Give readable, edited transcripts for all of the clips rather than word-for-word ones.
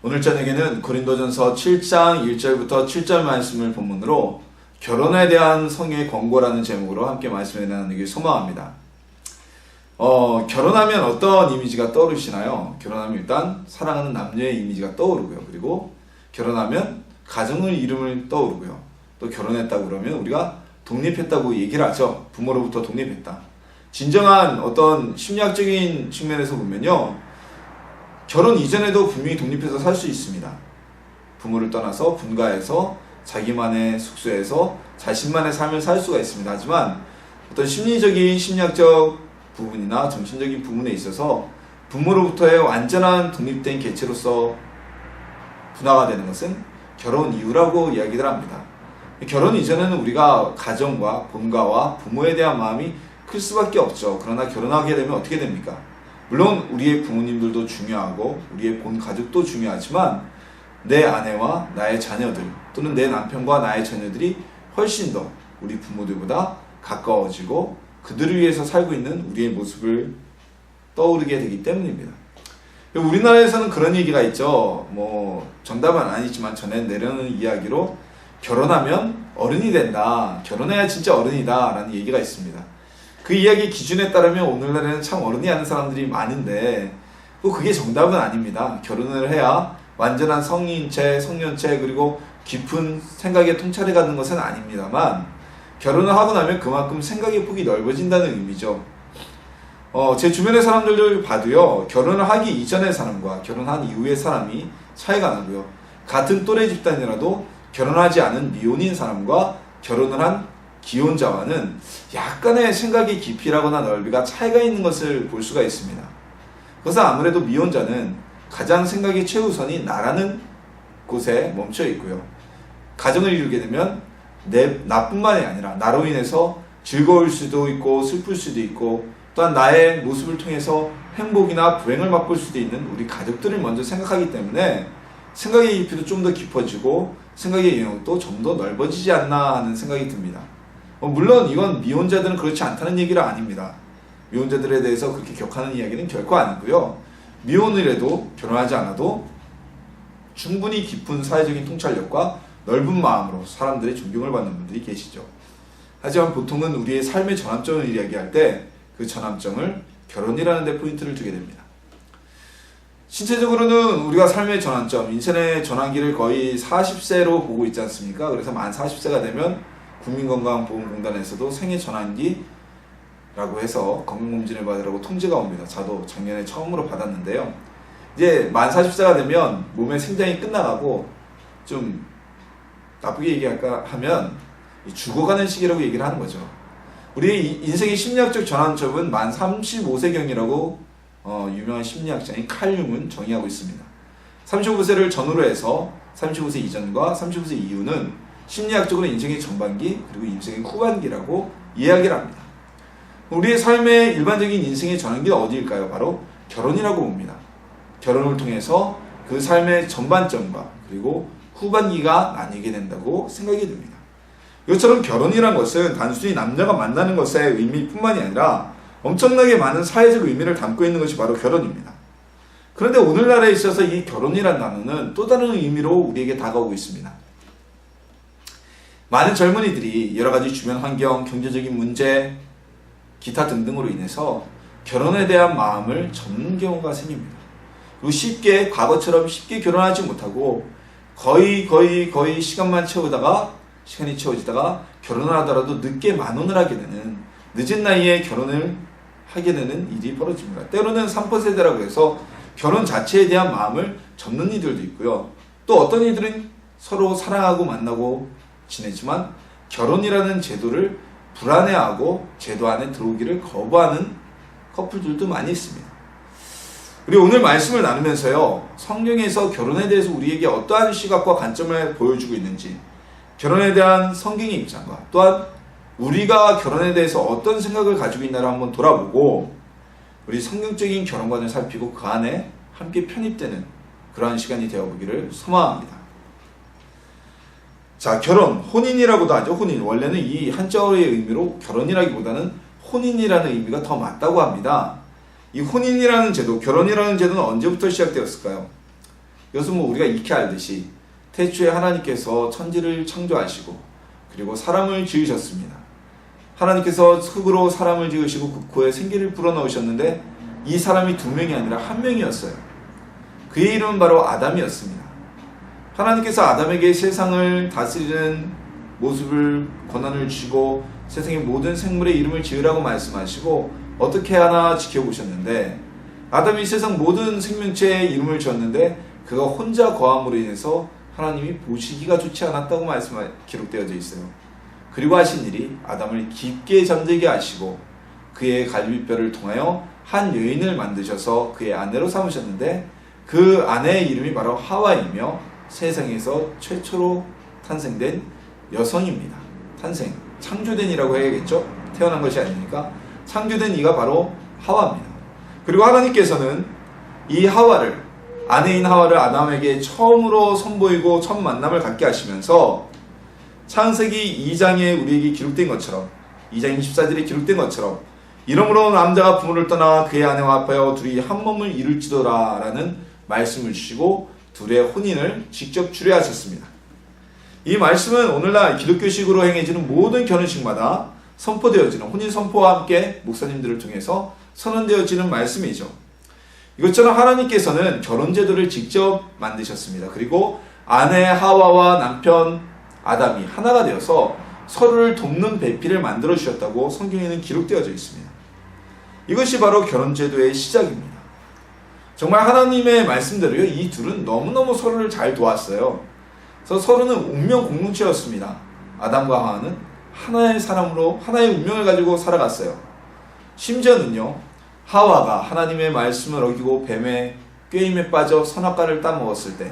오늘 저녁에는 고린도전서 7장 1절부터 7절 말씀을 본문으로 결혼에 대한 성의 권고라는 제목으로 함께 말씀을 나누기 소망합니다. 결혼하면 어떤 이미지가 떠오르시나요? 결혼하면 일단 사랑하는 남녀의 이미지가 떠오르고요. 그리고 결혼하면 가정을 이름을 떠오르고요. 또 결혼했다고 그러면 우리가 독립했다고 얘기를 하죠. 부모로부터 독립했다. 진정한 어떤 심리학적인 측면에서 보면요, 결혼 이전에도 분명히 독립해서 살 수 있습니다. 부모를 떠나서 분가해서 자기만의 숙소에서 자신만의 삶을 살 수가 있습니다. 하지만 어떤 심리적인 심리학적 부분이나 정신적인 부분에 있어서 부모로부터의 완전한 독립된 개체로서 분화가 되는 것은 결혼 이후라고 이야기를 합니다. 결혼 이전에는 우리가 가정과 본가와 부모에 대한 마음이 클 수밖에 없죠. 그러나 결혼하게 되면 어떻게 됩니까? 물론 우리의 부모님들도 중요하고 우리의 본 가족도 중요하지만 내 아내와 나의 자녀들 또는 내 남편과 나의 자녀들이 훨씬 더 우리 부모들보다 가까워지고 그들을 위해서 살고 있는 우리의 모습을 떠오르게 되기 때문입니다. 우리나라에서는 그런 얘기가 있죠. 정답은 아니지만 전에 내려오는 이야기로 결혼하면 어른이 된다. 결혼해야 진짜 어른이다 라는 얘기가 있습니다. 그 이야기 기준에 따르면 오늘날에는 참 어른이 하는 사람들이 많은데 그게 정답은 아닙니다. 결혼을 해야 완전한 성인체, 성년체 그리고 깊은 생각의 통찰을 갖는 것은 아닙니다만 결혼을 하고 나면 그만큼 생각의 폭이 넓어진다는 의미죠. 제 주변의 사람들을 봐도요, 결혼을 하기 이전의 사람과 결혼한 이후의 사람이 차이가 나고요. 같은 또래 집단이라도 결혼하지 않은 미혼인 사람과 결혼을 한 기혼자와는 약간의 생각의 깊이라거나 넓이가 차이가 있는 것을 볼 수가 있습니다. 그것은 아무래도 미혼자는 가장 생각의 최우선이 나라는 곳에 멈춰 있고요. 가정을 이루게 되면 나뿐만이 아니라 나로 인해서 즐거울 수도 있고 슬플 수도 있고 또한 나의 모습을 통해서 행복이나 불행을 맛볼 수도 있는 우리 가족들을 먼저 생각하기 때문에 생각의 깊이도 좀 더 깊어지고 생각의 영역도 좀 더 넓어지지 않나 하는 생각이 듭니다. 물론 이건 미혼자들은 그렇지 않다는 얘기는 아닙니다. 미혼자들에 대해서 그렇게 격하는 이야기는 결코 아니고요. 미혼이라도 결혼하지 않아도 충분히 깊은 사회적인 통찰력과 넓은 마음으로 사람들의 존경을 받는 분들이 계시죠. 하지만 보통은 우리의 삶의 전환점을 이야기할 때 그 전환점을 결혼이라는 데 포인트를 두게 됩니다. 신체적으로는 우리가 삶의 전환점, 인생의 전환기를 거의 40세로 보고 있지 않습니까? 그래서 만 40세가 되면 국민건강보험공단에서도 생애 전환기라고 해서 건강검진을 받으라고 통지가 옵니다. 저도 작년에 처음으로 받았는데요. 이제 만 40세가 되면 몸의 생장이 끝나가고 좀 나쁘게 얘기할까 하면 죽어가는 시기라고 얘기를 하는 거죠. 우리 인생의 심리학적 전환점은 만 35세경이라고 유명한 심리학자인 칼 융은 정의하고 있습니다. 35세를 전후로 해서 35세 이전과 35세 이후는 심리학적으로 인생의 전반기 그리고 인생의 후반기라고 이야기를 합니다. 우리의 삶의 일반적인 인생의 전환기는 어디일까요? 바로 결혼이라고 봅니다. 결혼을 통해서 그 삶의 전반점과 그리고 후반기가 나뉘게 된다고 생각이 듭니다. 이것처럼 결혼이란 것은 단순히 남녀가 만나는 것의 의미뿐만이 아니라 엄청나게 많은 사회적 의미를 담고 있는 것이 바로 결혼입니다. 그런데 오늘날에 있어서 이 결혼이란 단어는 또 다른 의미로 우리에게 다가오고 있습니다. 많은 젊은이들이 여러 가지 주변 환경, 경제적인 문제, 기타 등등으로 인해서 결혼에 대한 마음을 접는 경우가 생깁니다. 그리고 과거처럼 쉽게 결혼하지 못하고 거의 시간만 채우다가 시간이 채워지다가 결혼을 하더라도 늦게 만혼을 하게 되는 늦은 나이에 결혼을 하게 되는 일이 벌어집니다. 때로는 3%세대라고 해서 결혼 자체에 대한 마음을 접는 이들도 있고요. 또 어떤 이들은 서로 사랑하고 만나고 지내지만 결혼이라는 제도를 불안해하고 제도 안에 들어오기를 거부하는 커플들도 많이 있습니다. 우리 오늘 말씀을 나누면서요, 성경에서 결혼에 대해서 우리에게 어떠한 시각과 관점을 보여주고 있는지, 결혼에 대한 성경의 입장과 또한 우리가 결혼에 대해서 어떤 생각을 가지고 있나를 한번 돌아보고 우리 성경적인 결혼관을 살피고 그 안에 함께 편입되는 그러한 시간이 되어보기를 소망합니다. 자, 결혼, 혼인이라고도 하죠. 혼인. 원래는 이 한자어의 의미로 결혼이라기보다는 혼인이라는 의미가 더 맞다고 합니다. 이 혼인이라는 제도, 결혼이라는 제도는 언제부터 시작되었을까요? 이것은 뭐 우리가 익히 알듯이 태초에 하나님께서 천지를 창조하시고 그리고 사람을 지으셨습니다. 하나님께서 흙으로 사람을 지으시고 그 코에 생기를 불어넣으셨는데 이 사람이 두 명이 아니라 한 명이었어요. 그의 이름은 바로 아담이었습니다. 하나님께서 아담에게 세상을 다스리는 모습을 권한을 주시고 세상의 모든 생물의 이름을 지으라고 말씀하시고 어떻게 하나 지켜보셨는데 아담이 세상 모든 생명체의 이름을 지었는데 그가 혼자 거함으로 인해서 하나님이 보시기가 좋지 않았다고 기록되어져 있어요. 그리고 하신 일이 아담을 깊게 잠들게 하시고 그의 갈비뼈를 통하여 한 여인을 만드셔서 그의 아내로 삼으셨는데 그 아내의 이름이 바로 하와이며 세상에서 최초로 탄생된 여성입니다. 탄생, 창조된 이라고 해야겠죠? 태어난 것이 아니니까 창조된 이가 바로 하와입니다. 그리고 하나님께서는 이 하와를, 아내인 하와를 아담에게 처음으로 선보이고 첫 만남을 갖게 하시면서 창세기 2장에 우리에게 기록된 것처럼 2장 24절에 기록된 것처럼 이러므로 남자가 부모를 떠나 그의 아내와 합하여 둘이 한 몸을 이룰지도다 라는 말씀을 주시고 둘의 혼인을 직접 주례하셨습니다. 이 말씀은 오늘날 기독교식으로 행해지는 모든 결혼식마다 선포되어지는 혼인 선포와 함께 목사님들을 통해서 선언되어지는 말씀이죠. 이것처럼 하나님께서는 결혼제도를 직접 만드셨습니다. 그리고 아내 하와와 남편 아담이 하나가 되어서 서로를 돕는 배필을 만들어 주셨다고 성경에는 기록되어져 있습니다. 이것이 바로 결혼제도의 시작입니다. 정말 하나님의 말씀대로요, 이 둘은 너무너무 서로를 잘 도왔어요. 그래서 서로는 운명 공동체였습니다. 아담과 하와는 하나의 사람으로 하나의 운명을 가지고 살아갔어요. 심지어는요, 하와가 하나님의 말씀을 어기고 뱀의 꾀임에 빠져 선악과를 따먹었을 때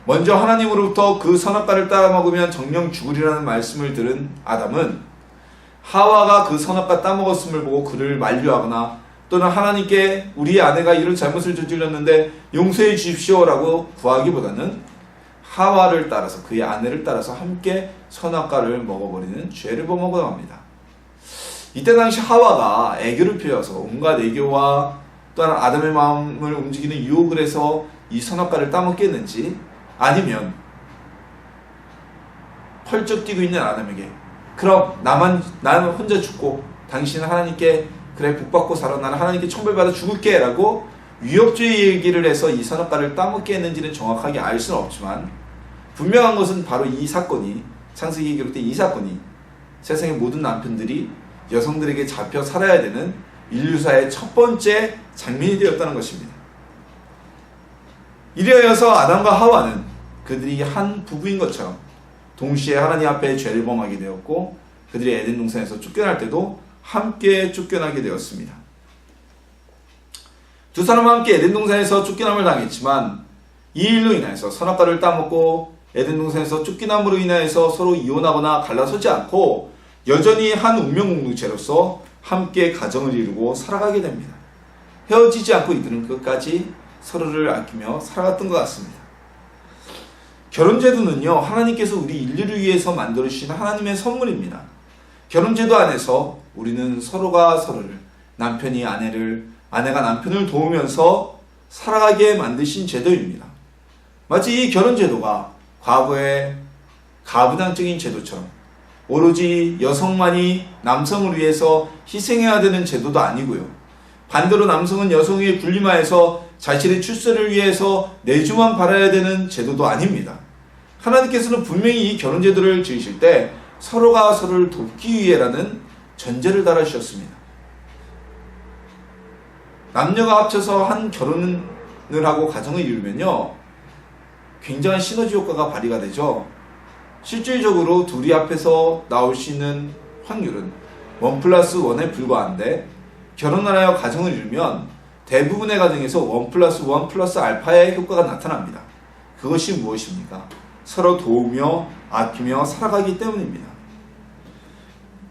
먼저 하나님으로부터 그 선악과를 따먹으면 정령 죽으리라는 말씀을 들은 아담은 하와가 그 선악과 따먹었음을 보고 그를 만류하거나 또는 하나님께 우리 아내가 이런 잘못을 저질렀는데 용서해 주십시오라고 구하기보다는 하와를 따라서 그의 아내를 따라서 함께 선악과를 먹어버리는 죄를 범하고 합니다. 이때 당시 하와가 애교를 피워서 온갖 애교와 또한 아담의 마음을 움직이는 유혹을 해서 이 선악과를 따먹게 했는지 아니면 펄쩍 뛰고 있는 아담에게 그럼 나는 혼자 죽고 당신은 하나님께 그래 복받고 살아 나는 하나님께 천벌받아 죽을게 라고 위협주의 얘기를 해서 이 선악과를 따먹게 했는지는 정확하게 알 수는 없지만 분명한 것은 바로 이 사건이 창세기에 기록된 이 사건이 세상의 모든 남편들이 여성들에게 잡혀 살아야 되는 인류사의 첫 번째 장면이 되었다는 것입니다. 이리하여서 아담과 하와는 그들이 한 부부인 것처럼 동시에 하나님 앞에 죄를 범하게 되었고 그들이 에덴 동산에서 쫓겨날 때도 함께 쫓겨나게 되었습니다. 두 사람은 함께 에덴 동산에서 쫓겨남을 당했지만 이 일로 인해서 선악과를 따먹고 에덴 동산에서 쫓겨남으로 인하여서 서로 이혼하거나 갈라서지 않고 여전히 한 운명 공동체로서 함께 가정을 이루고 살아가게 됩니다. 헤어지지 않고 이들은 끝까지 서로를 아끼며 살아갔던 것 같습니다. 결혼제도는요, 하나님께서 우리 인류를 위해서 만들어주신 하나님의 선물입니다. 결혼제도 안에서 우리는 서로가 서로를, 남편이 아내를, 아내가 남편을 도우면서 살아가게 만드신 제도입니다. 마치 이 결혼제도가 과거의 가부장적인 제도처럼 오로지 여성만이 남성을 위해서 희생해야 되는 제도도 아니고요. 반대로 남성은 여성에게 군림하여서 자신의 출세를 위해서 내주만 바라야 되는 제도도 아닙니다. 하나님께서는 분명히 이 결혼제도를 지으실 때 서로가 서로를 돕기 위해라는 전제를 달아주셨습니다. 남녀가 합쳐서 한 결혼을 하고 가정을 이루면요, 굉장한 시너지 효과가 발휘가 되죠. 실질적으로 둘이 앞에서 나올 수 있는 확률은 1+1에 불과한데 결혼을 하여 가정을 이루면 대부분의 가정에서 1+1+알파의 효과가 나타납니다. 그것이 무엇입니까? 서로 도우며 아끼며 살아가기 때문입니다.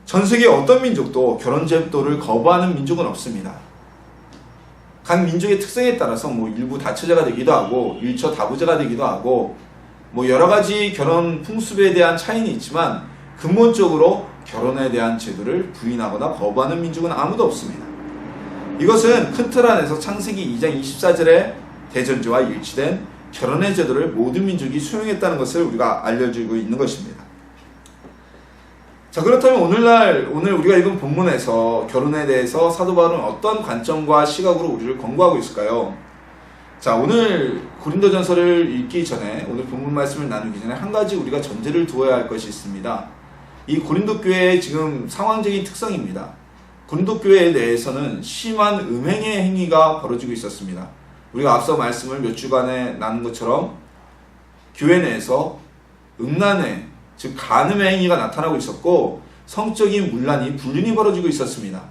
전 세계 어떤 민족도 결혼제도를 거부하는 민족은 없습니다. 각 민족의 특성에 따라서 일부 다처제가 되기도 하고 일처다부제가 되기도 하고 여러 가지 결혼 풍습에 대한 차이는 있지만 근본적으로 결혼에 대한 제도를 부인하거나 거부하는 민족은 아무도 없습니다. 이것은 큰 틀 안에서 창세기 2장 24절의 대전제와 일치된 결혼의 제도를 모든 민족이 수용했다는 것을 우리가 알려주고 있는 것입니다. 자, 그렇다면 오늘 우리가 읽은 본문에서 결혼에 대해서 사도 바울은 어떤 관점과 시각으로 우리를 권고하고 있을까요? 자, 오늘 고린도전서를 읽기 전에, 오늘 본문 말씀을 나누기 전에 한 가지 우리가 전제를 두어야 할 것이 있습니다. 이 고린도 교회의 지금 상황적인 특성입니다. 고린도 교회에 대해서는 심한 음행의 행위가 벌어지고 있었습니다. 우리가 앞서 말씀을 몇 주간에 나눈 것처럼 교회 내에서 음란의, 즉 간음의 행위가 나타나고 있었고 성적인 문란이 불륜이 벌어지고 있었습니다.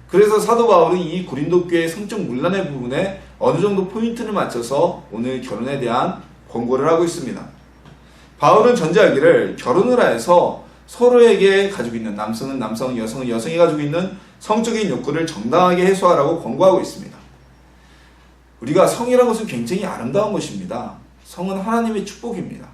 그래서 사도 바울은 이 고린도 교회의 성적 문란의 부분에 어느 정도 포인트를 맞춰서 오늘 결혼에 대한 권고를 하고 있습니다. 바울은 전제하기를 결혼을 해서 서로에게 가지고 있는, 남성은 남성, 여성은 여성이 가지고 있는 성적인 욕구를 정당하게 해소하라고 권고하고 있습니다. 우리가 성이라는 것은 굉장히 아름다운 것입니다. 성은 하나님의 축복입니다.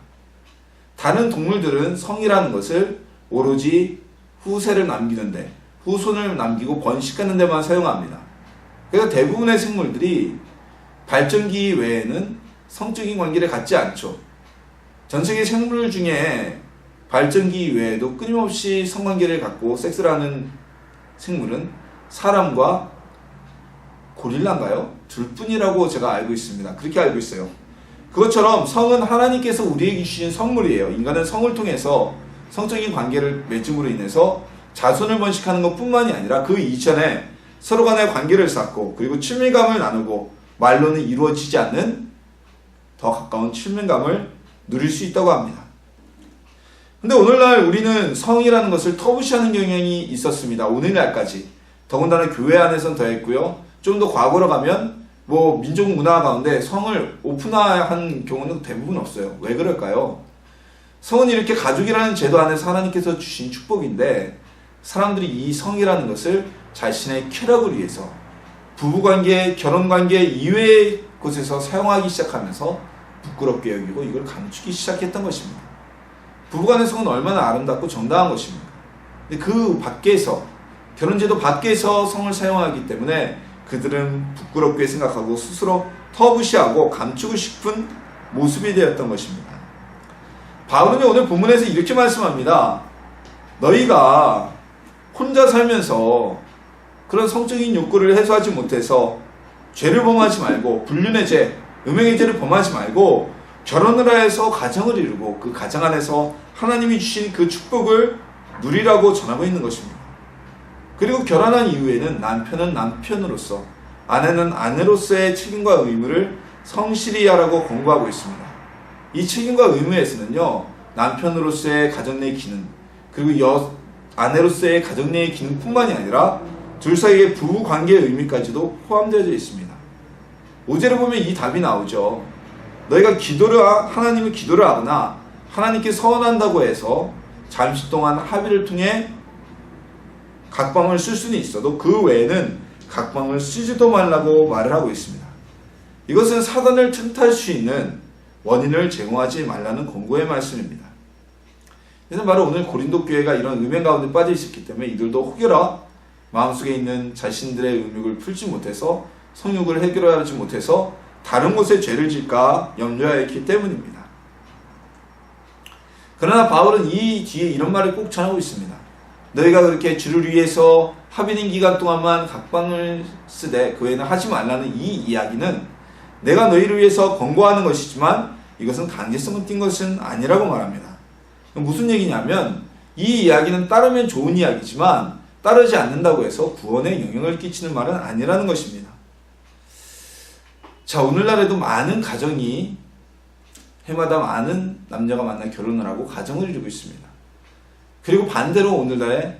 다른 동물들은 성이라는 것을 오로지 후세를 남기는데, 후손을 남기고 번식하는 데만 사용합니다. 그래서 대부분의 생물들이 발전기 외에는 성적인 관계를 갖지 않죠. 전 세계 생물 중에 발전기 외에도 끊임없이 성관계를 갖고 섹스를 하는 생물은 사람과 고릴라인가요? 둘뿐이라고 제가 알고 있습니다. 그렇게 알고 있어요. 그것처럼 성은 하나님께서 우리에게 주신 선물이에요. 인간은 성을 통해서 성적인 관계를 맺음으로 인해서 자손을 번식하는 것 뿐만이 아니라 그 이전에 서로 간의 관계를 쌓고, 그리고 친밀감을 나누고, 말로는 이루어지지 않는 더 가까운 친밀감을 누릴 수 있다고 합니다. 근데 오늘날 우리는 성이라는 것을 터부시하는 경향이 있었습니다. 오늘날까지. 더군다나 교회 안에선 더했고요. 좀 더 과거로 가면 민족 문화 가운데 성을 오픈화한 경우는 대부분 없어요. 왜 그럴까요? 성은 이렇게 가족이라는 제도 안에서 하나님께서 주신 축복인데, 사람들이 이 성이라는 것을 자신의 쾌락을 위해서 부부관계, 결혼관계 이외의 곳에서 사용하기 시작하면서 부끄럽게 여기고 이걸 감추기 시작했던 것입니다. 부부간의 성은 얼마나 아름답고 정당한 것입니까? 근데 그 밖에서, 결혼제도 밖에서 성을 사용하기 때문에 그들은 부끄럽게 생각하고 스스로 터부시하고 감추고 싶은 모습이 되었던 것입니다. 바울은 오늘 본문에서 이렇게 말씀합니다. 너희가 혼자 살면서 그런 성적인 욕구를 해소하지 못해서 죄를 범하지 말고, 불륜의 죄, 음행의 죄를 범하지 말고 결혼을 해서 가정을 이루고 그 가정 안에서 하나님이 주신 그 축복을 누리라고 전하고 있는 것입니다. 그리고 결혼한 이후에는 남편은 남편으로서, 아내는 아내로서의 책임과 의무를 성실히 하라고 권고하고 있습니다. 이 책임과 의무에서는요, 남편으로서의 가정 내 기능, 그리고 아내로서의 가정 내의 기능뿐만이 아니라 둘 사이의 부부 관계의 의미까지도 포함되어 있습니다. 5절에 보면 이 답이 나오죠. 너희가 하나님을 기도를 하거나 하나님께 서원한다고 해서 잠시 동안 합의를 통해 각방을 쓸 수는 있어도 그 외에는 각방을 쓰지도 말라고 말을 하고 있습니다. 이것은 사단을 틈탈 수 있는 원인을 제공하지 말라는 권고의 말씀입니다. 그래서 바로 오늘 고린도 교회가 이런 음행 가운데 빠져 있었기 때문에 이들도 혹여나 마음속에 있는 자신들의 음욕을 풀지 못해서, 성욕을 해결하지 못해서 다른 곳에 죄를 질까 염려하였기 때문입니다. 그러나 바울은 이 뒤에 이런 말을 꼭 전하고 있습니다. 너희가 그렇게 주를 위해서 합의된 기간 동안만 각방을 쓰되 그 외에는 하지 말라는 이 이야기는 내가 너희를 위해서 권고하는 것이지만 이것은 강제성을 띈 것은 아니라고 말합니다. 무슨 얘기냐면, 이 이야기는 따르면 좋은 이야기지만 따르지 않는다고 해서 구원에 영향을 끼치는 말은 아니라는 것입니다. 자, 오늘날에도 많은 가정이 해마다 많은 남녀가 만나 결혼을 하고 가정을 이루고 있습니다. 그리고 반대로 오늘날에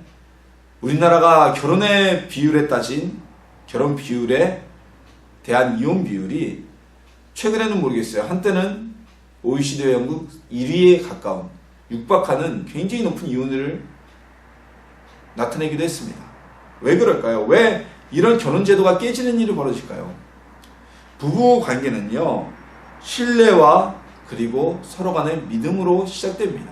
우리나라가 결혼의 비율에 따진 결혼 비율에 대한 이혼 비율이 최근에는 모르겠어요. 한때는 OECD 회원국 1위에 가까운, 육박하는 굉장히 높은 이혼율을 나타내기도 했습니다. 왜 그럴까요? 왜 이런 결혼 제도가 깨지는 일이 벌어질까요? 부부 관계는요, 신뢰와 그리고 서로 간의 믿음으로 시작됩니다.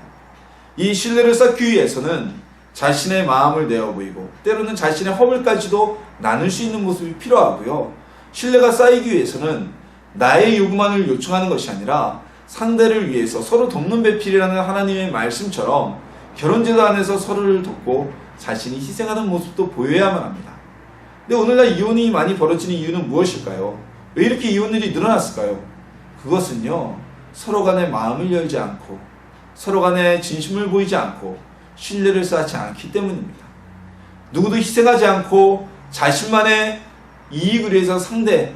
이 신뢰를 쌓기 위해서는 자신의 마음을 내어 보이고 때로는 자신의 허물까지도 나눌 수 있는 모습이 필요하고요. 신뢰가 쌓이기 위해서는 나의 요구만을 요청하는 것이 아니라 상대를 위해서 서로 돕는 배필이라는 하나님의 말씀처럼 결혼제도 안에서 서로를 돕고 자신이 희생하는 모습도 보여야만 합니다. 근데 오늘날 이혼이 많이 벌어지는 이유는 무엇일까요? 왜 이렇게 이혼율이 늘어났을까요? 그것은요, 서로 간에 마음을 열지 않고 서로 간에 진심을 보이지 않고 신뢰를 쌓지 않기 때문입니다. 누구도 희생하지 않고 자신만의 이익을 위해서 상대,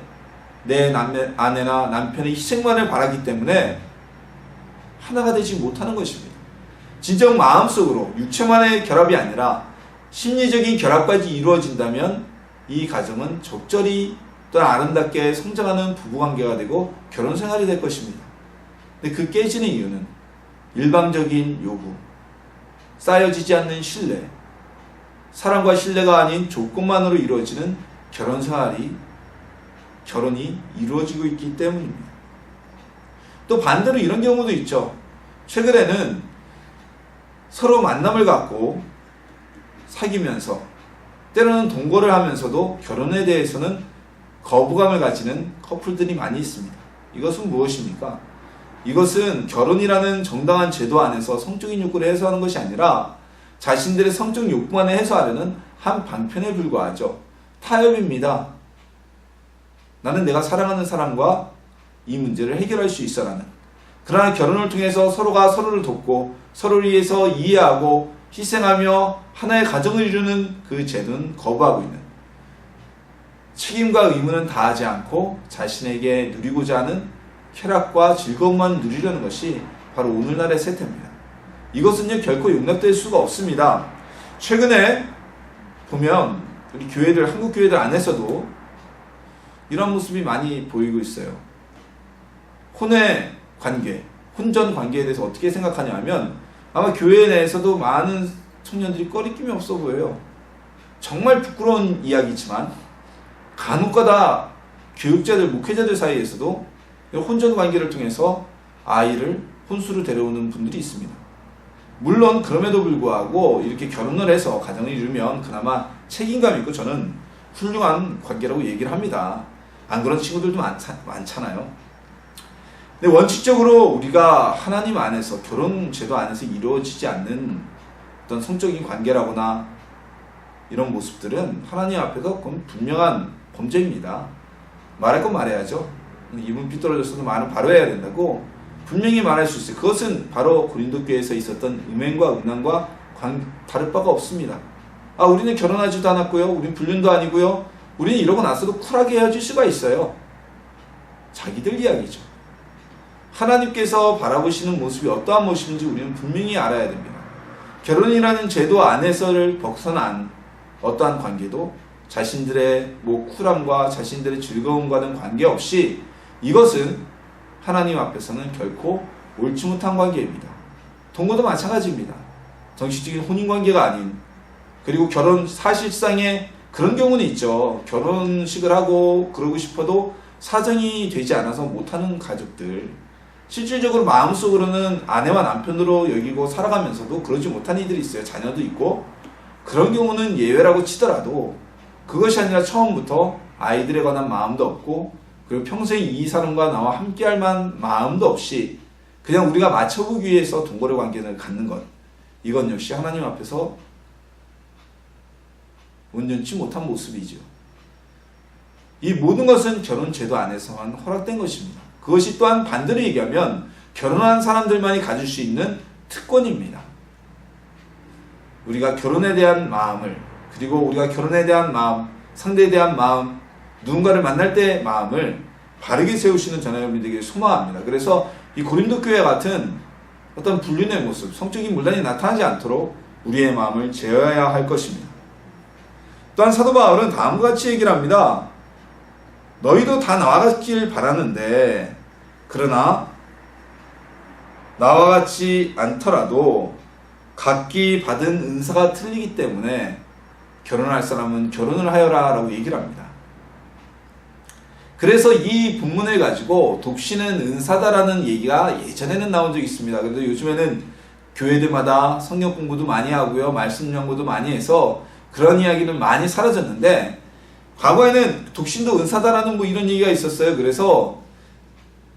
내 아내나 남편의 희생만을 바라기 때문에 하나가 되지 못하는 것입니다. 진정 마음속으로 육체만의 결합이 아니라 심리적인 결합까지 이루어진다면 이 가정은 적절히 또한 아름답게 성장하는 부부관계가 되고 결혼생활이 될 것입니다. 근데 그 깨지는 이유는 일방적인 요구, 쌓여지지 않는 신뢰, 사랑과 신뢰가 아닌 조건만으로 이루어지는 결혼이 이루어지고 있기 때문입니다. 또 반대로 이런 경우도 있죠. 최근에는 서로 만남을 갖고 사귀면서 때로는 동거를 하면서도 결혼에 대해서는 거부감을 가지는 커플들이 많이 있습니다. 이것은 무엇입니까? 이것은 결혼이라는 정당한 제도 안에서 성적인 욕구를 해소하는 것이 아니라 자신들의 성적 욕구만을 해소하려는 한 방편에 불과하죠. 타협입니다. 나는 내가 사랑하는 사람과 이 문제를 해결할 수 있어라는. 그러나 결혼을 통해서 서로가 서로를 돕고 서로를 위해서 이해하고 희생하며 하나의 가정을 이루는 그 제도는 거부하고 있는, 책임과 의무는 다하지 않고 자신에게 누리고자 하는 쾌락과 즐거움만 누리려는 것이 바로 오늘날의 세태입니다. 이것은요, 결코 용납될 수가 없습니다. 최근에 보면 우리 교회들, 한국 교회들 안에서도 이런 모습이 많이 보이고 있어요. 혼의 관계, 혼전 관계에 대해서 어떻게 생각하냐 하면 아마 교회 내에서도 많은 청년들이 꺼리낌이 없어 보여요. 정말 부끄러운 이야기지만 간혹가다 교육자들, 목회자들 사이에서도 혼전 관계를 통해서 아이를 혼수로 데려오는 분들이 있습니다. 물론 그럼에도 불구하고 이렇게 결혼을 해서 가정을 이루면 그나마 책임감 있고 저는 훌륭한 관계라고 얘기를 합니다. 안 그런 친구들도 많잖아요. 근데 원칙적으로 우리가 하나님 안에서, 결혼 제도 안에서 이루어지지 않는 어떤 성적인 관계라거나 이런 모습들은 하나님 앞에서 그건 분명한 범죄입니다. 말할 건 말해야죠. 이분 삐뚤어졌어도 말은 바로 해야 된다고 분명히 말할 수 있어요. 그것은 바로 고린도 교회에서 있었던 음행과 음란과 다를 바가 없습니다. 우리는 결혼하지도 않았고요. 우리는 불륜도 아니고요. 우리는 이러고 나서도 쿨하게 헤어질 수가 있어요. 자기들 이야기죠. 하나님께서 바라보시는 모습이 어떠한 모습인지 우리는 분명히 알아야 됩니다. 결혼이라는 제도 안에서를 벗어난 어떠한 관계도 자신들의 쿨함과 자신들의 즐거움과는 관계없이 이것은 하나님 앞에서는 결코 옳지 못한 관계입니다. 동거도 마찬가지입니다. 정식적인 혼인관계가 아닌, 그리고 결혼, 사실상의 그런 경우는 있죠. 결혼식을 하고 그러고 싶어도 사정이 되지 않아서 못하는 가족들, 실질적으로 마음속으로는 아내와 남편으로 여기고 살아가면서도 그러지 못한 이들이 있어요. 자녀도 있고. 그런 경우는 예외라고 치더라도 그것이 아니라 처음부터 아이들에 관한 마음도 없고, 그리고 평생 이 사람과 나와 함께할 만한 마음도 없이 그냥 우리가 맞춰보기 위해서 동거래 관계를 갖는 것, 이건 역시 하나님 앞에서 온전치 못한 모습이죠. 이 모든 것은 결혼 제도 안에서만 허락된 것입니다. 그것이 또한 반대로 얘기하면 결혼한 사람들만이 가질 수 있는 특권입니다. 우리가 결혼에 대한 마음을, 그리고 우리가 결혼에 대한 마음, 상대에 대한 마음, 누군가를 만날 때의 마음을 바르게 세우시는 저는 여러분들에게 소망합니다. 그래서 이 고린도 교회 같은 어떤 불륜의 모습, 성적인 문란이 나타나지 않도록 우리의 마음을 제어해야 할 것입니다. 또한 사도 바울은 다음과 같이 얘기를 합니다. 너희도 다 나와 같길 바라는데, 그러나 나와 같지 않더라도 각기 받은 은사가 틀리기 때문에 결혼할 사람은 결혼을 하여라 라고 얘기를 합니다. 그래서 이 본문을 가지고 독신은 은사다라는 얘기가 예전에는 나온 적이 있습니다. 그래도 요즘에는 교회들마다 성경 공부도 많이 하고요, 말씀 연구도 많이 해서 그런 이야기는 많이 사라졌는데, 과거에는 독신도 은사다라는 이런 얘기가 있었어요. 그래서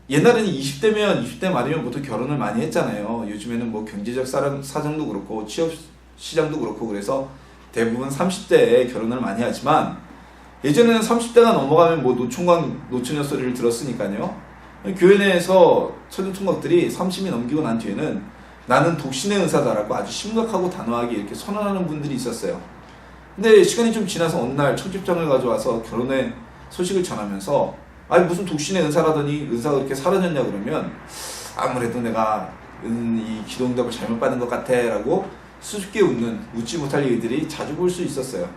옛날에는 20대면 20대 말이면 보통 결혼을 많이 했잖아요. 요즘에는 뭐 경제적 사정도 그렇고 취업 시장도 그렇고 그래서 대부분 30대에 결혼을 많이 하지만 예전에는 30대가 넘어가면 뭐 노총각 노처녀 소리를 들었으니까요. 교회 내에서 처녀총각들이 30이 넘기고 난 뒤에는 나는 독신의 은사다라고 아주 심각하고 단호하게 이렇게 선언하는 분들이 있었어요. 근데 시간이 좀 지나서 어느 날 청첩장을 가져와서 결혼의 소식을 전하면서 아니 무슨 독신의 은사라더니 은사가 그렇게 사라졌냐 그러면 아무래도 내가 이 기도응답을 잘못 받은 것 같아 라고 수줍게 웃지 못할 일들이 자주 볼 수 있었어요.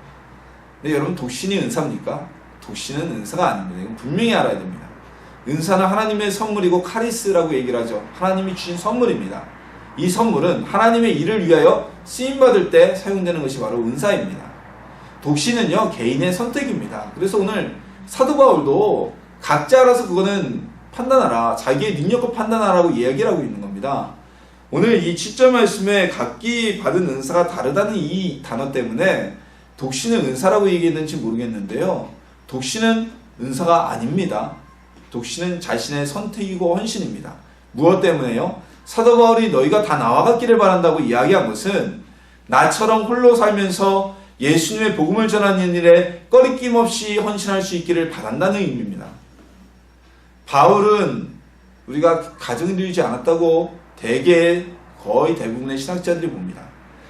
근데 여러분, 독신이 은사입니까? 독신은 은사가 아닙니다. 이건 분명히 알아야 됩니다. 은사는 하나님의 선물이고 카리스라고 얘기를 하죠. 하나님이 주신 선물입니다. 이 선물은 하나님의 일을 위하여 쓰임받을 때 사용되는 것이 바로 은사입니다. 독신은요, 개인의 선택입니다. 그래서 오늘 사도 바울도 각자 알아서 그거는 판단하라, 자기의 능력과 판단하라고 이야기를 하고 있는 겁니다. 오늘 이 7절 말씀에 각기 받은 은사가 다르다는 이 단어 때문에 독신은 은사라고 얘기했는지 모르겠는데요. 독신은 은사가 아닙니다. 독신은 자신의 선택이고 헌신입니다. 무엇 때문에요? 사도 바울이 너희가 다 나와 같기를 바란다고 이야기한 것은 나처럼 홀로 살면서 예수님의 복음을 전하는 일에 꺼리낌 없이 헌신할 수 있기를 바란다는 의미입니다. 바울은 우리가 가정을 이루지 않았다고 거의 대부분의 신학자들이 봅니다.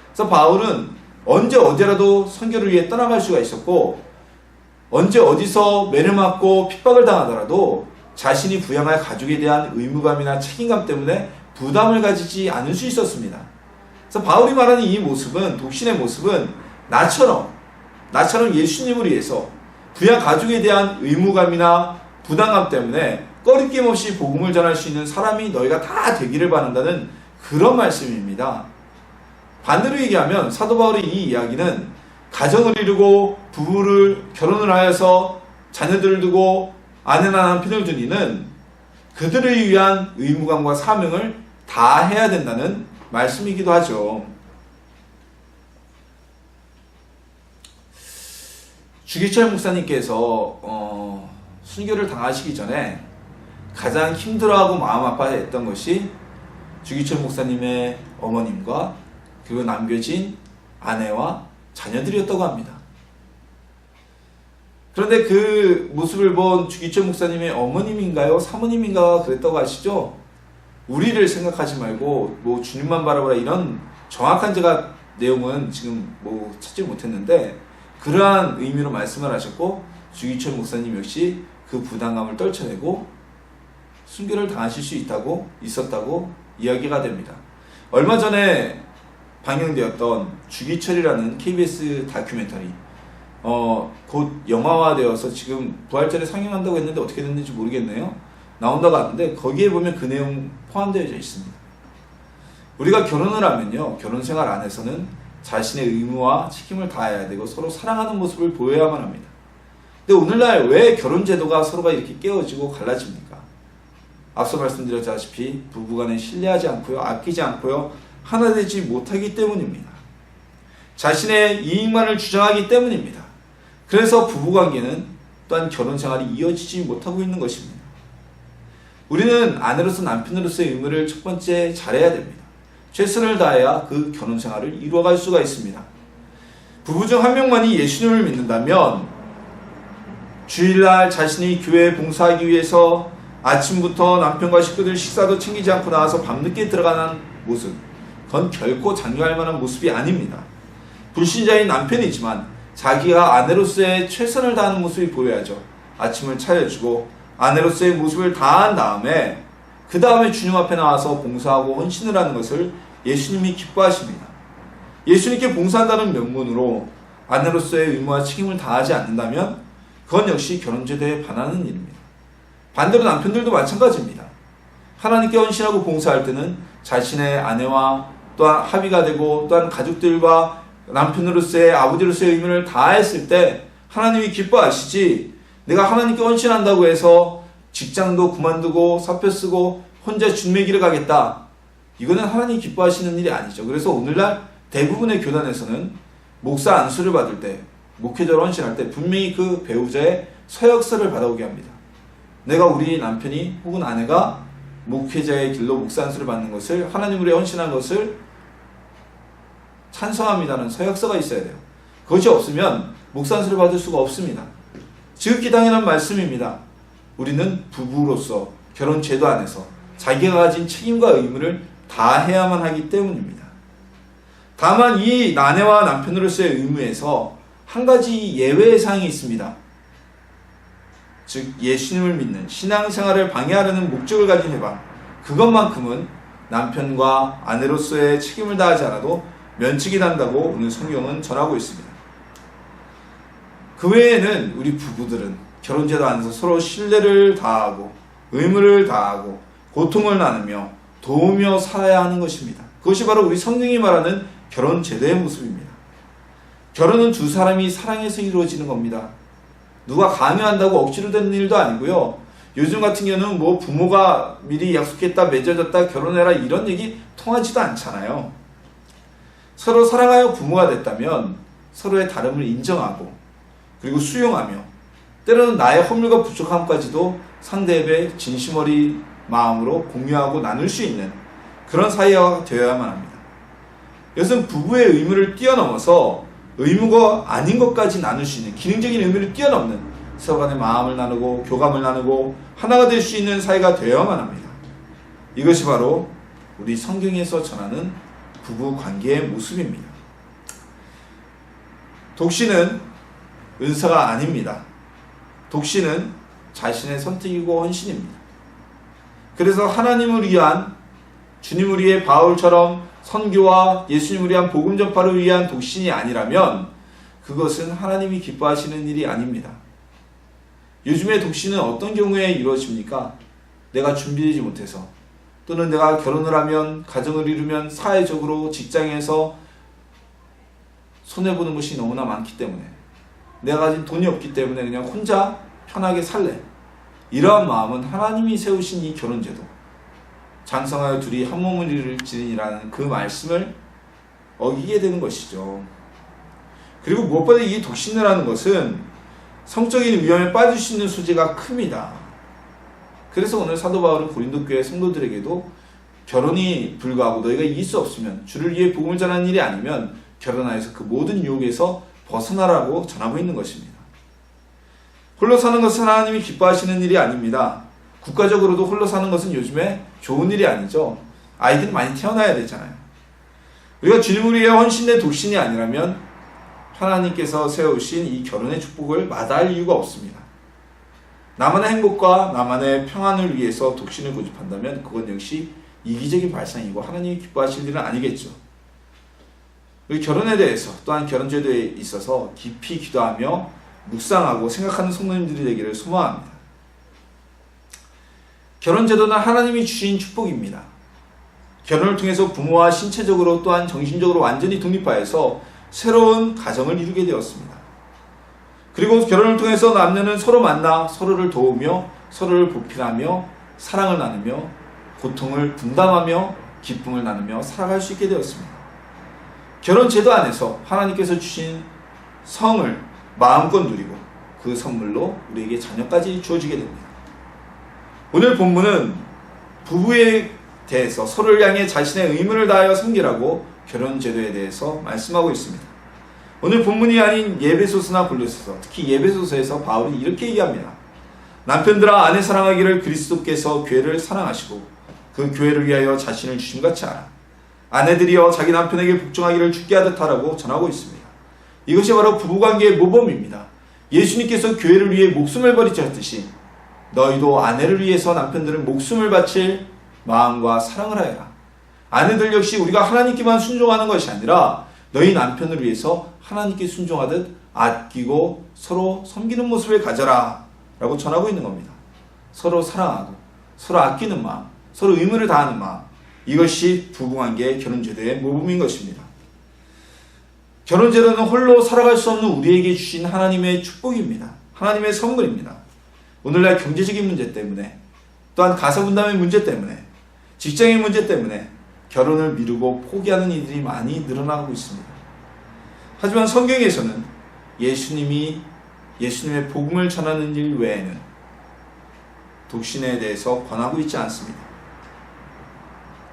그래서 바울은 언제 어디라도 선교를 위해 떠나갈 수가 있었고 언제 어디서 매를 맞고 핍박을 당하더라도 자신이 부양할 가족에 대한 의무감이나 책임감 때문에 부담을 가지지 않을 수 있었습니다. 그래서 바울이 말하는 이 모습은, 독신의 모습은 나처럼 예수님을 위해서 부양 가족에 대한 의무감이나 부담감 때문에 꺼리낌 없이 복음을 전할 수 있는 사람이 너희가 다 되기를 바란다는 그런 말씀입니다. 반대로 얘기하면 사도 바울의 이 이야기는 가정을 이루고 결혼을 하여서 자녀들을 두고 아내나 남편을 둔 이는 그들을 위한 의무감과 사명을 다 해야 된다는 말씀이기도 하죠. 주기철 목사님께서 순교를 당하시기 전에 가장 힘들어하고 마음 아파했던 것이 주기철 목사님의 어머님과 그리고 남겨진 아내와 자녀들이었다고 합니다. 그런데 그 모습을 본 주기철 목사님의 어머님인가요? 사모님인가가 그랬다고 하시죠? 우리를 생각하지 말고 뭐 주님만 바라보라, 이런 정확한 제가 내용은 지금 뭐 찾지 못했는데 그러한 의미로 말씀을 하셨고 주기철 목사님 역시 그 부담감을 떨쳐내고 순교를 당하실 수 있었다고 이야기가 됩니다. 얼마 전에 방영되었던 주기철이라는 KBS 다큐멘터리 곧 영화화되어서 지금 부활절에 상영한다고 했는데 어떻게 됐는지 모르겠네요. 나온다고 하는데 거기에 보면 그 내용 포함되어 있습니다. 우리가 결혼을 하면요, 결혼 생활 안에서는 자신의 의무와 책임을 다해야 되고 서로 사랑하는 모습을 보여야만 합니다. 근데 오늘날 왜 결혼 제도가 서로가 이렇게 깨어지고 갈라집니까? 앞서 말씀드렸다시피 부부간에 신뢰하지 않고요, 아끼지 않고요, 하나 되지 못하기 때문입니다. 자신의 이익만을 주장하기 때문입니다. 그래서 부부관계는 또한 결혼생활이 이어지지 못하고 있는 것입니다. 우리는 아내로서 남편으로서의 의무를 첫 번째 잘해야 됩니다. 최선을 다해야 그 결혼생활을 이루어갈 수가 있습니다. 부부 중 한 명만이 예수님을 믿는다면 주일날 자신이 교회에 봉사하기 위해서 아침부터 남편과 식구들 식사도 챙기지 않고 나와서 밤늦게 들어가는 모습, 그건 결코 장려할 만한 모습이 아닙니다. 불신자인 남편이지만 자기가 아내로서의 최선을 다하는 모습이 보여야죠. 아침을 차려주고 아내로서의 모습을 다한 다음에 그 다음에 주님 앞에 나와서 봉사하고 헌신을 하는 것을 예수님이 기뻐하십니다. 예수님께 봉사한다는 명분으로 아내로서의 의무와 책임을 다하지 않는다면 그건 역시 결혼제도에 반하는 일입니다. 반대로 남편들도 마찬가지입니다. 하나님께 헌신하고 봉사할 때는 자신의 아내와 또한 합의가 되고 또한 가족들과 남편으로서의 아버지로서의 의무를 다했을 때 하나님이 기뻐하시지, 내가 하나님께 헌신한다고 해서 직장도 그만두고 사표 쓰고 혼자 주님의 길을 가겠다, 이거는 하나님이 기뻐하시는 일이 아니죠. 그래서 오늘날 대부분의 교단에서는 목사 안수를 받을 때, 목회자로 헌신할 때 분명히 그 배우자의 서약서를 받아오게 합니다. 내가 우리 남편이 혹은 아내가 목회자의 길로 목산수를 받는 것을 하나님으로 헌신한 것을 찬성합니다는 서약서가 있어야 돼요. 그것이 없으면 목산수를 받을 수가 없습니다. 지극히 당연한 말씀입니다. 우리는 부부로서 결혼 제도 안에서 자기가 가진 책임과 의무를 다해야만 하기 때문입니다. 다만 이 아내와 남편으로서의 의무에서 한 가지 예외의 사항이 있습니다. 즉 예수님을 믿는 신앙생활을 방해하려는 목적을 가진 해방, 그것만큼은 남편과 아내로서의 책임을 다하지 않아도 면책이 난다고 오늘 성경은 전하고 있습니다. 그 외에는 우리 부부들은 결혼제도 안에서 서로 신뢰를 다하고 의무를 다하고 고통을 나누며 도우며 살아야 하는 것입니다. 그것이 바로 우리 성경이 말하는 결혼제도의 모습입니다. 결혼은 두 사람이 사랑해서 이루어지는 겁니다. 누가 강요한다고 억지로 되는 일도 아니고요. 요즘 같은 경우는 뭐 부모가 미리 약속했다, 맺어졌다, 결혼해라 이런 얘기 통하지도 않잖아요. 서로 사랑하여 부모가 됐다면 서로의 다름을 인정하고 그리고 수용하며 때로는 나의 허물과 부족함까지도 상대의 진심 어린 마음으로 공유하고 나눌 수 있는 그런 사이가 되어야만 합니다. 이것은 부부의 의무를 뛰어넘어서 의무가 아닌 것까지 나눌 수 있는 기능적인 의무를 뛰어넘는 서로 간의 마음을 나누고 교감을 나누고 하나가 될 수 있는 사이가 되어야만 합니다. 이것이 바로 우리 성경에서 전하는 부부 관계의 모습입니다. 독신은 은사가 아닙니다. 독신은 자신의 선택이고 헌신입니다. 그래서 하나님을 위한 주님을 위해 바울처럼 선교와 예수님을 위한 복음 전파를 위한 독신이 아니라면 그것은 하나님이 기뻐하시는 일이 아닙니다. 요즘의 독신은 어떤 경우에 이루어집니까? 내가 준비되지 못해서 또는 내가 결혼을 하면 가정을 이루면 사회적으로 직장에서 손해보는 것이 너무나 많기 때문에 내가 가진 돈이 없기 때문에 그냥 혼자 편하게 살래. 이러한 마음은 하나님이 세우신 이 결혼제도 장성하여 둘이 한 몸을 이룰지니라는 그 말씀을 어기게 되는 것이죠. 그리고 무엇보다 이 독신을 하는 것은 성적인 위험에 빠질 수 있는 소지가 큽니다. 그래서 오늘 사도 바울은 고린도 교회 성도들에게도 결혼이 불가하고 너희가 이길 수 없으면 주를 위해 복음을 전하는 일이 아니면 결혼하여서 그 모든 유혹에서 벗어나라고 전하고 있는 것입니다. 홀로 사는 것은 하나님이 기뻐하시는 일이 아닙니다. 국가적으로도 홀로 사는 것은 요즘에 좋은 일이 아니죠. 아이들이 많이 태어나야 되잖아요. 우리가 주님을 위해 헌신된 독신이 아니라면 하나님께서 세우신 이 결혼의 축복을 마다할 이유가 없습니다. 나만의 행복과 나만의 평안을 위해서 독신을 고집한다면 그건 역시 이기적인 발상이고 하나님이 기뻐하실 일은 아니겠죠. 우리 결혼에 대해서 또한 결혼제도에 있어서 깊이 기도하며 묵상하고 생각하는 성도님들이 되기를 소망합니다. 결혼제도는 하나님이 주신 축복입니다. 결혼을 통해서 부모와 신체적으로 또한 정신적으로 완전히 독립하여서 새로운 가정을 이루게 되었습니다. 그리고 결혼을 통해서 남녀는 서로 만나 서로를 도우며 서로를 보필하며 사랑을 나누며 고통을 분담하며 기쁨을 나누며 살아갈 수 있게 되었습니다. 결혼제도 안에서 하나님께서 주신 성을 마음껏 누리고 그 선물로 우리에게 자녀까지 주어지게 됩니다. 오늘 본문은 부부에 대해서 서로를 향해 자신의 의무를 다하여 섬기라고 결혼제도에 대해서 말씀하고 있습니다. 오늘 본문이 아닌 예배소서나 골로새서, 특히 예배소서에서 바울이 이렇게 얘기합니다. 남편들아 아내 사랑하기를 그리스도께서 교회를 사랑하시고 그 교회를 위하여 자신을 주심같이 하라. 아내들이여 자기 남편에게 복종하기를 주께 하듯 하라고 전하고 있습니다. 이것이 바로 부부관계의 모범입니다. 예수님께서 교회를 위해 목숨을 버리셨듯이 너희도 아내를 위해서 남편들은 목숨을 바칠 마음과 사랑을 하여라. 아내들 역시 우리가 하나님께만 순종하는 것이 아니라 너희 남편을 위해서 하나님께 순종하듯 아끼고 서로 섬기는 모습을 가져라 라고 전하고 있는 겁니다. 서로 사랑하고 서로 아끼는 마음, 서로 의무를 다하는 마음, 이것이 부부관계의 결혼제도의 모범인 것입니다. 결혼제도는 홀로 살아갈 수 없는 우리에게 주신 하나님의 축복입니다. 하나님의 선물입니다. 오늘날 경제적인 문제 때문에 또한 가사분담의 문제 때문에 직장의 문제 때문에 결혼을 미루고 포기하는 이들이 많이 늘어나고 있습니다. 하지만 성경에서는 예수님의 복음을 전하는 일 외에는 독신에 대해서 권하고 있지 않습니다.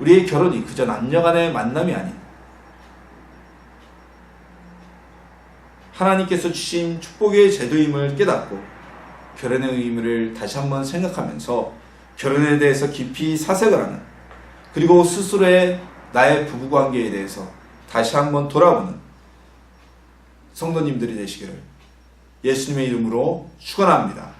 우리의 결혼이 그저 남녀 간의 만남이 아닌 하나님께서 주신 축복의 제도임을 깨닫고 결혼의 의미를 다시 한번 생각하면서 결혼에 대해서 깊이 사색을 하는, 그리고 스스로의 나의 부부관계에 대해서 다시 한번 돌아보는 성도님들이 되시기를 예수님의 이름으로 축원합니다.